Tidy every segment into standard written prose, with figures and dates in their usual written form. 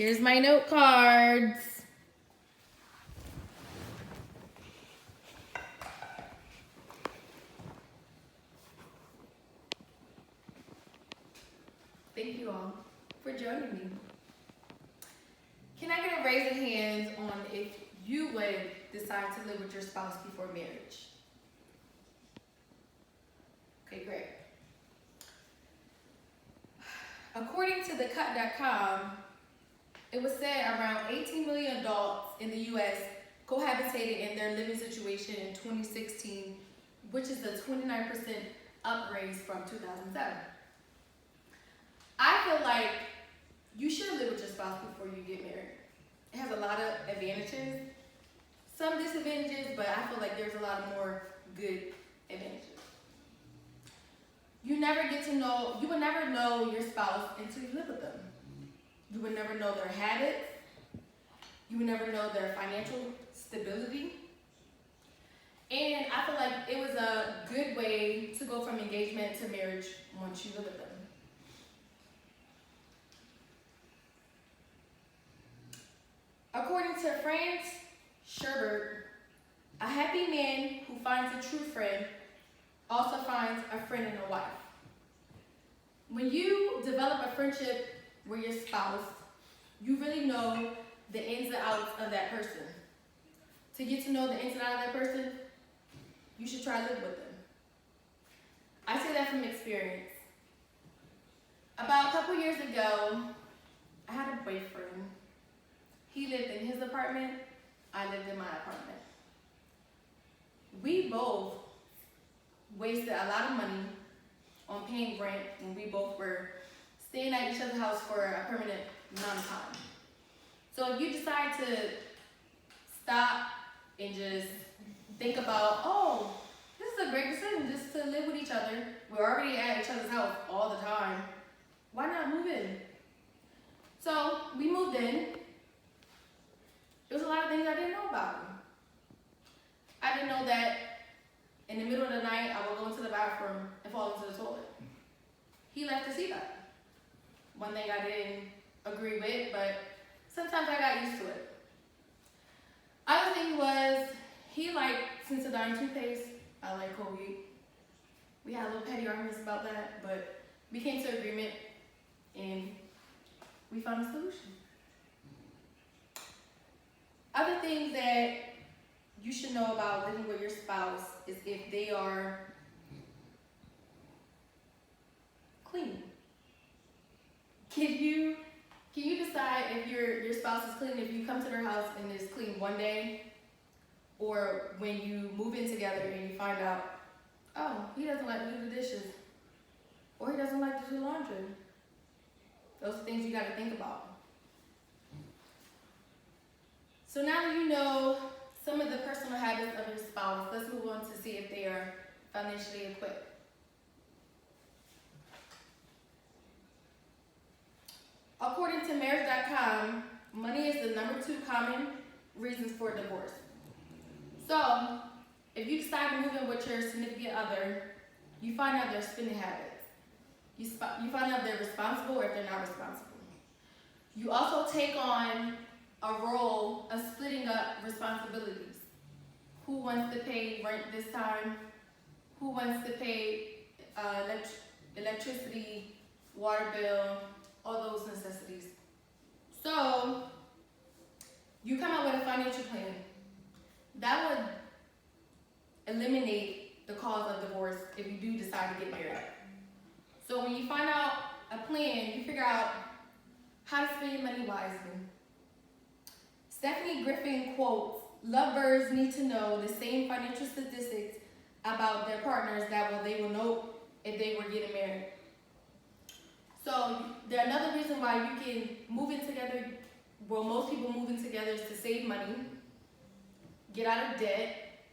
Here's my note cards. Thank you all for joining me. Can I get a raise of hands on if you would decide to live with your spouse before marriage? Okay, great. According to thecut.com, it was said around 18 million adults in the U.S. cohabitated in their living situation in 2016, which is a 29% upgrade from 2007. I feel like you should live with your spouse before you get married. It has a lot of advantages, some disadvantages, but I feel like there's a lot more good advantages. You would never know your spouse until you live with them. You would never know their habits. You would never know their financial stability. And I feel like it was a good way to go from engagement to marriage once you live with them. According to Franz Schubert, a happy man who finds a true friend also finds a friend in a wife. When you develop a friendship with your spouse, you really know the ins and outs of that person. To get to know the ins and outs of that person, you should try to live with them. I say that from experience. About a couple years ago, I had a boyfriend. He lived in his apartment, I lived in my apartment. We both wasted a lot of money on paying rent when we both were staying at each other's house for a permanent amount of time. So if you decide to stop and just think about, oh, this is a great decision just to live with each other. We're already at each other's house all the time. Why not move in? So we moved in. There was a lot of things I didn't know about him. I didn't know that in the middle of the night, I would go into the bathroom and fall into the toilet. He left to see that. One thing I didn't agree with, but sometimes I got used to it. Other thing was, he liked Sensodyne toothpaste. I like Colgate. We had a little petty arguments about that, but we came to agreement and we found a solution. Other things that you should know about living with your spouse is if they are clean. Can you decide if your spouse is clean if you come to their house and it's clean one day, or when you move in together and you find out, oh, he doesn't like to do the dishes, or he doesn't like to do laundry? Those are things you got to think about. So now that you know some of the personal habits of your spouse, let's move on to see if they are financially equipped. According to marriage.com, money is the number 2 common reasons for divorce. So, if you decide to move in with your significant other, you find out their spending habits. You find out if they're responsible or if they're not responsible. You also take on a role of splitting up responsibilities. Who wants to pay rent this time? Who wants to pay electricity, water bill, all those necessities? So you come up with a financial plan. That would eliminate the cause of divorce if you do decide to get married. So when you find out a plan, you figure out how to spend your money wisely. Stephanie Griffin quotes, "Lovebirds need to know the same financial statistics about their partners that they will know if they were getting married." So another reason why you can move in together, well, most people move in together, is to save money, get out of debt,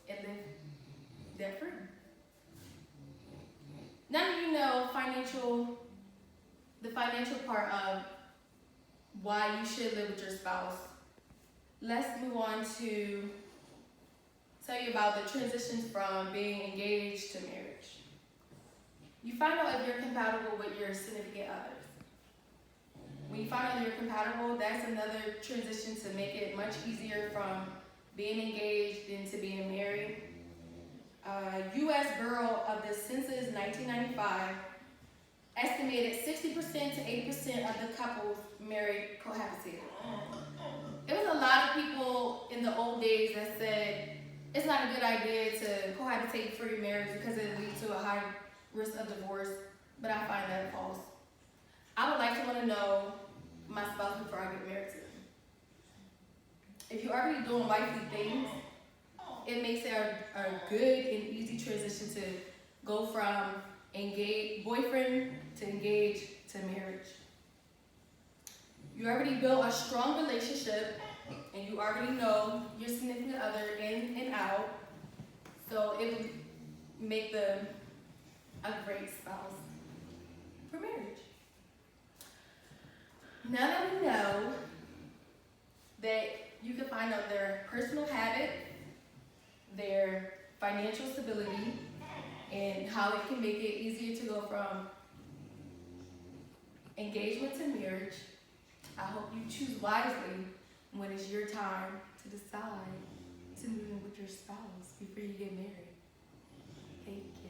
and live debt free. Now that you know the financial part of why you should live with your spouse, let's move on to tell you about the transitions from being engaged to marriage. You find out if you're compatible with your significant others. when you find out you're compatible, that's another transition to make it much easier from being engaged into being married. U.S. Bureau of the Census 1995 estimated 60% to 80% of the couples married cohabitated. There was a lot of people in the old days that said it's not a good idea to cohabitate before you're married because it leads to a high risk of divorce, but I find that false. I would like to want to know my spouse before I get married to them. If you're already doing wifely things, it makes it a good and easy transition to go from boyfriend to engage to marriage. You already built a strong relationship and you already know your significant other in and out, so it would make them a great spouse for marriage. Now that we know that you can find out their personal habit, their financial stability, and how it can make it easier to go from engagement to marriage, I hope you choose wisely when it's your time to decide to move in with your spouse before you get married. Thank you.